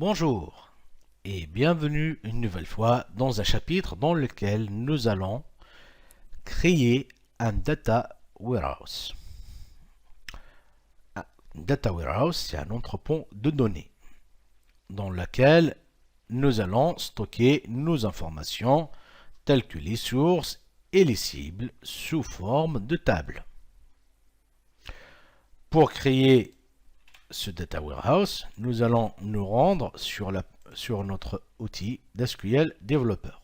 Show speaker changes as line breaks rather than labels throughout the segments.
Bonjour et bienvenue une nouvelle fois dans un chapitre dans lequel nous allons créer un data warehouse. Un data warehouse, c'est un entrepôt de données dans lequel nous allons stocker nos informations telles que les sources et les cibles sous forme de table. Pour créer ce data warehouse, nous allons nous rendre sur notre outil d'SQL Developer.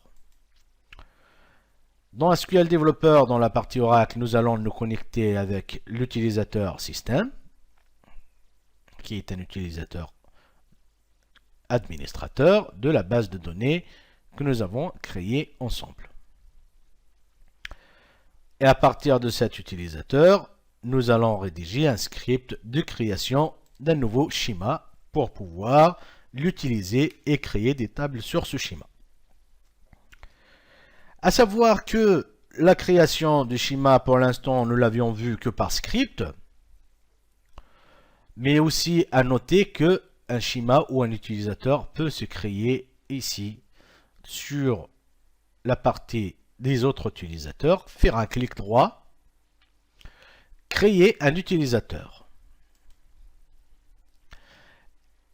Dans SQL Developer, dans la partie Oracle, nous allons nous connecter avec l'utilisateur système, qui est un utilisateur administrateur de la base de données que nous avons créée ensemble. Et à partir de cet utilisateur, nous allons rédiger un script de création d'un nouveau schéma pour pouvoir l'utiliser et créer des tables sur ce schéma. À savoir que la création du schéma, pour l'instant, nous l'avions vu que par script, mais aussi à noter que un schéma ou un utilisateur peut se créer ici sur la partie des autres utilisateurs, faire un clic droit, créer un utilisateur.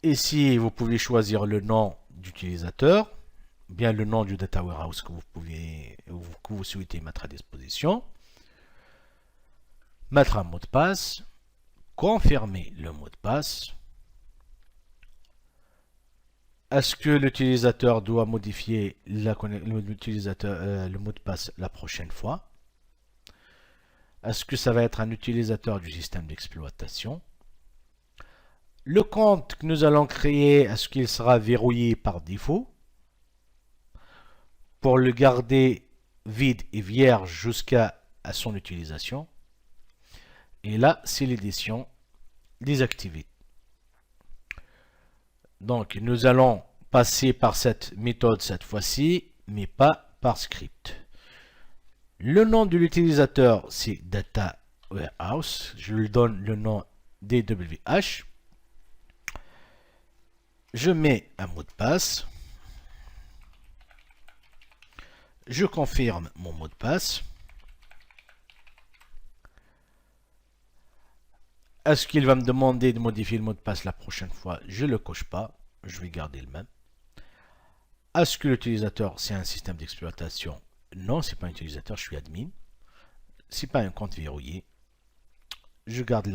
Ici, vous pouvez choisir le nom d'utilisateur, bien le nom du data warehouse que vous souhaitez mettre à disposition, mettre un mot de passe, confirmer le mot de passe. Est-ce que l'utilisateur doit modifier le mot de passe la prochaine fois? Est-ce que ça va être un utilisateur du système d'exploitation? Le compte que nous allons créer, est-ce qu'il sera verrouillé par défaut? Pour le garder vide et vierge jusqu'à son utilisation. Et là, c'est l'édition désactivée. Donc, nous allons passer par cette méthode cette fois-ci, mais pas par script. Le nom de l'utilisateur, c'est Data Warehouse. Je lui donne le nom DWH. Je mets un mot de passe. Je confirme mon mot de passe. Est-ce qu'il va me demander de modifier le mot de passe la prochaine fois? Je ne le coche pas. Je vais garder le même. Est-ce que l'utilisateur, c'est un système d'exploitation? Non, ce n'est pas un utilisateur, je suis admin. Ce n'est pas un compte verrouillé. Je garde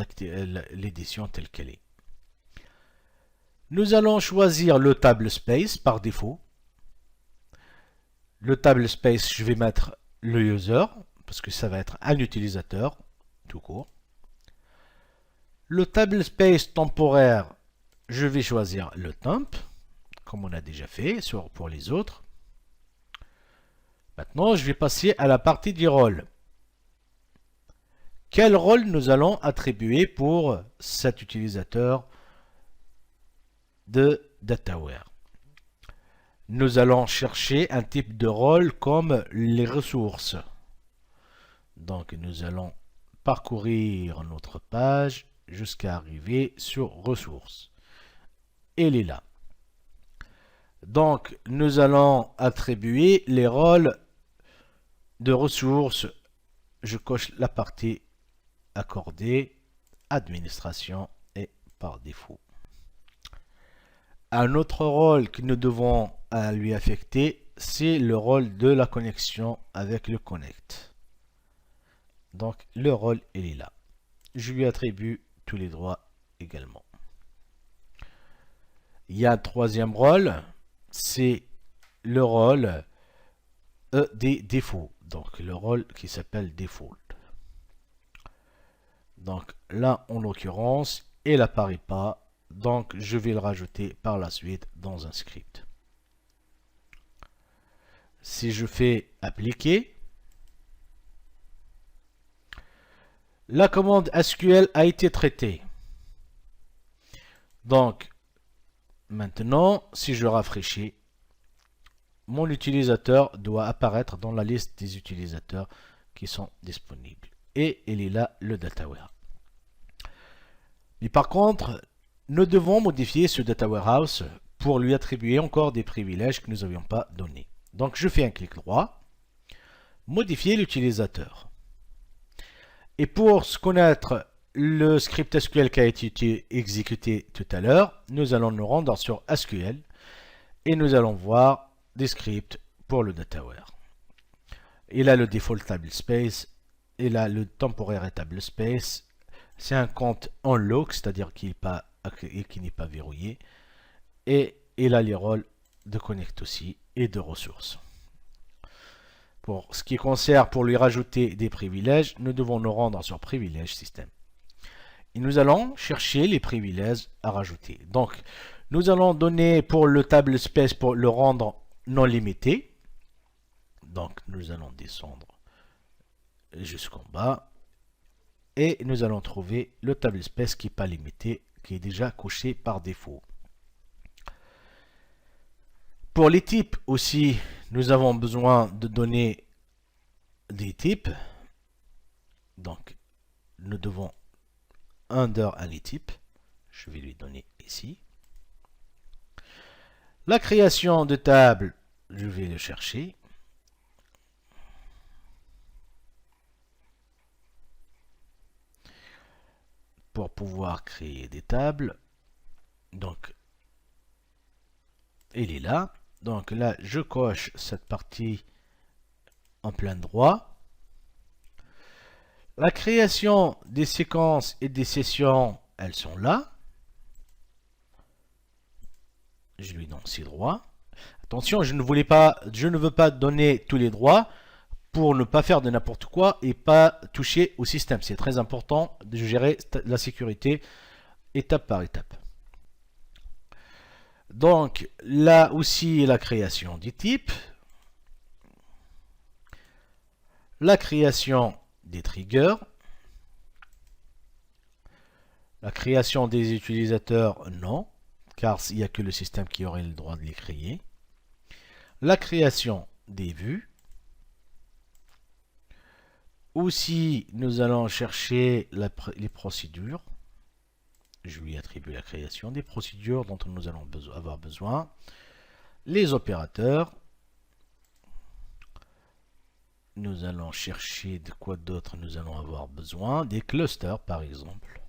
l'édition telle qu'elle est. Nous allons choisir le table space par défaut. Le table space, je vais mettre le user, parce que ça va être un utilisateur, tout court. Le table space temporaire, je vais choisir le temp, comme on a déjà fait pour les autres. Maintenant, je vais passer à la partie du rôle. Quel rôle nous allons attribuer pour cet utilisateur de DataWare? Nous allons chercher un type de rôle comme les ressources. Donc, nous allons parcourir notre page jusqu'à arriver sur ressources. Elle est là. Donc, nous allons attribuer les rôles de ressources. Je coche la partie accordée, administration et par défaut. Un autre rôle que nous devons lui affecter, c'est le rôle de la connexion avec le connect. Donc, le rôle, il est là. Je lui attribue tous les droits également. Il y a un troisième rôle, c'est le rôle des défauts. Donc, le rôle qui s'appelle default. Donc, là, en l'occurrence, il n'apparaît pas. Donc, je vais le rajouter par la suite dans un script. Si je fais appliquer, la commande SQL a été traitée. Donc, maintenant, si je rafraîchis, mon utilisateur doit apparaître dans la liste des utilisateurs qui sont disponibles. Et il est là, le DataWare. Mais par contre, nous devons modifier ce Data Warehouse pour lui attribuer encore des privilèges que nous n'avions pas donnés. Donc je fais un clic droit, modifier l'utilisateur. Et pour connaître le script SQL qui a été exécuté tout à l'heure, nous allons nous rendre sur SQL et nous allons voir des scripts pour le DataWare. Il a le default table space, il a le temporaire table space, c'est un compte en lock, c'est-à-dire qu'il n'est pas verrouillé, et il a les rôles de connect aussi et de ressources. Pour ce qui concerne pour lui rajouter des privilèges, nous devons nous rendre sur privilèges système. Et nous allons chercher les privilèges à rajouter. Donc, nous allons donner pour le table space pour le rendre non limité. Donc, nous allons descendre jusqu'en bas. Et nous allons trouver le table space qui n'est pas limité, qui est déjà coché par défaut. Pour les types aussi, nous avons besoin de donner des types. Donc, nous devons under AnyType. Je vais lui donner ici. La création de table, je vais le chercher. Pour pouvoir créer des tables. Donc, il est là. Donc là, je coche cette partie en plein droit. La création des séquences et des sessions, elles sont là. Je lui donne ces droits. Attention, je ne veux pas donner tous les droits pour ne pas faire de n'importe quoi et pas toucher au système. C'est très important de gérer la sécurité étape par étape. Donc là aussi la création des types, la création des triggers, la création des utilisateurs non, car il n'y a que le système qui aurait le droit de les créer, la création des vues, aussi nous allons chercher les procédures. Je lui attribue la création des procédures dont nous allons avoir besoin. Les opérateurs. Nous allons chercher de quoi d'autre nous allons avoir besoin. Des clusters par exemple.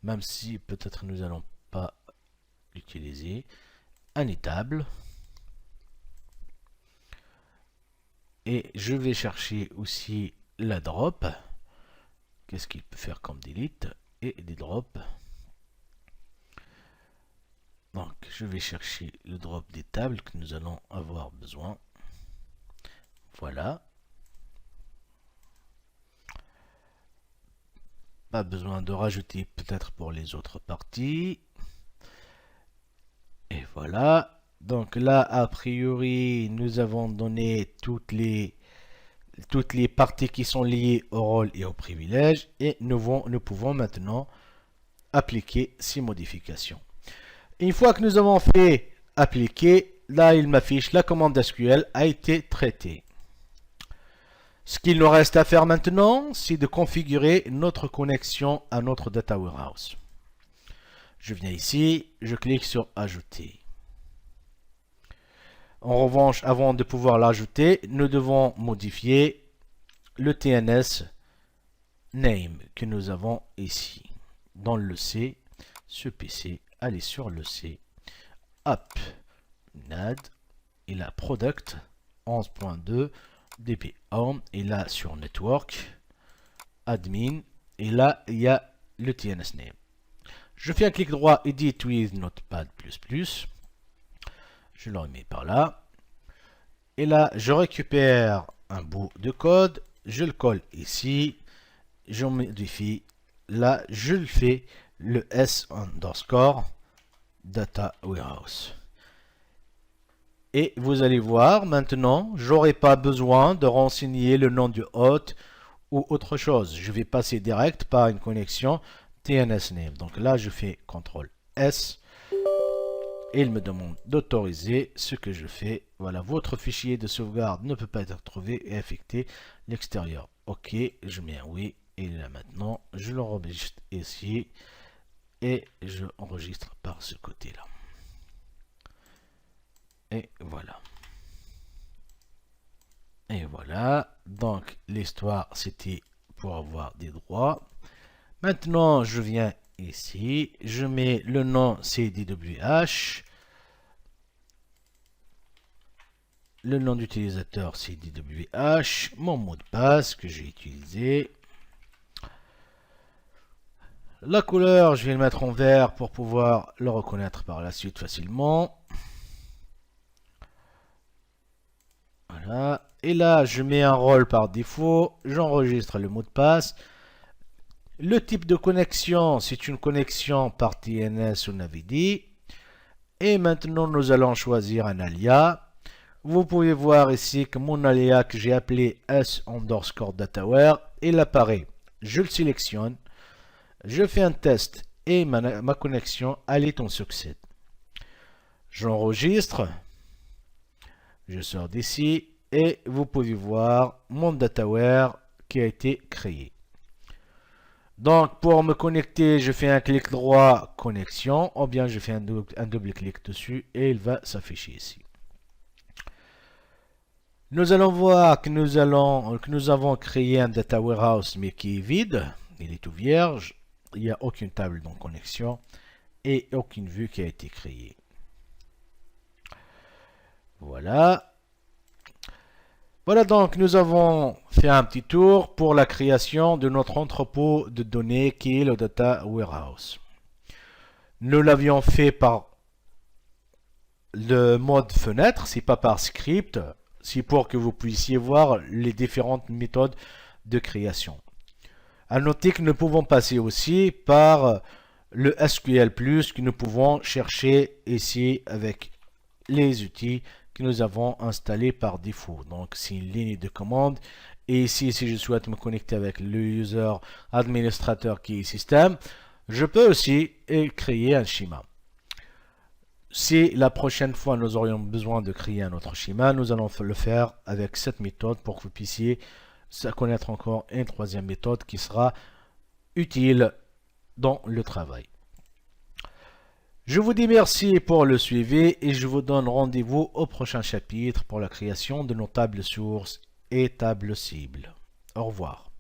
Même si peut-être nous n'allons pas l'utiliser. AnyTable. Et je vais chercher aussi la drop. Qu'est-ce qu'il peut faire comme delete? Et des drops. Donc je vais chercher le drop des tables que nous allons avoir besoin. Voilà. Pas besoin de rajouter peut-être pour les autres parties. Et voilà. Donc là, a priori, nous avons donné toutes les parties qui sont liées au rôle et aux privilèges. Et nous pouvons maintenant appliquer ces modifications. Une fois que nous avons fait appliquer, là il m'affiche la commande SQL a été traitée. Ce qu'il nous reste à faire maintenant, c'est de configurer notre connexion à notre Data Warehouse. Je viens ici, je clique sur Ajouter. En revanche, avant de pouvoir l'ajouter, nous devons modifier le TNS name que nous avons ici. Dans le C, ce PC, allez sur le C, App, NAD, et la Product 11.2, DB Home, et là sur Network, Admin, et là il y a le TNS name. Je fais un clic droit, Edit with Notepad++. Je le remets par là. Et là, je récupère un bout de code. Je le colle ici. Je modifie. Là, je le fais le S underscore Data Warehouse. Et vous allez voir, maintenant, j'aurai pas besoin de renseigner le nom du hôte ou autre chose. Je vais passer direct par une connexion TNS name. Donc là, je fais CTRL S. Et il me demande d'autoriser ce que je fais. Voilà, votre fichier de sauvegarde ne peut pas être trouvé et affecté l'extérieur. Ok, je mets un oui. Et là maintenant, je l'enregistre ici. Et je enregistre par ce côté-là. Et voilà. Et voilà. Donc, l'histoire, c'était pour avoir des droits. Maintenant, je viens ici. Je mets le nom CDWH. Le nom d'utilisateur CDWH. Mon mot de passe que j'ai utilisé. La couleur, je vais le mettre en vert pour pouvoir le reconnaître par la suite facilement. Voilà. Et là, je mets un rôle par défaut. J'enregistre le mot de passe. Le type de connexion, c'est une connexion par TNS ou NAVD. Et maintenant, nous allons choisir un alias. Vous pouvez voir ici que mon alias que j'ai appelé S_dataware, il apparaît. Je le sélectionne. Je fais un test et ma connexion, elle est en succès. J'enregistre. Je sors d'ici et vous pouvez voir mon dataware qui a été créé. Donc pour me connecter, je fais un clic droit connexion ou bien je fais un double clic dessus et il va s'afficher ici. Nous allons voir que nous avons créé un data warehouse mais qui est vide, il est tout vierge. Il n'y a aucune table de connexion et aucune vue qui a été créée. Voilà. Voilà donc, nous avons fait un petit tour pour la création de notre entrepôt de données qui est le Data Warehouse. Nous l'avions fait par le mode fenêtre, c'est pas par script, c'est pour que vous puissiez voir les différentes méthodes de création. À noter que nous pouvons passer aussi par le SQL+, que nous pouvons chercher ici avec les outils que nous avons installés par défaut. Donc, c'est une ligne de commande. Et ici, si je souhaite me connecter avec le user administrateur qui est système, je peux aussi créer un schéma. Si la prochaine fois nous aurions besoin de créer un autre schéma, nous allons le faire avec cette méthode pour que vous puissiez connaître encore une troisième méthode qui sera utile dans le travail. Je vous dis merci pour le suivi et je vous donne rendez-vous au prochain chapitre pour la création de nos tables sources et tables cibles. Au revoir.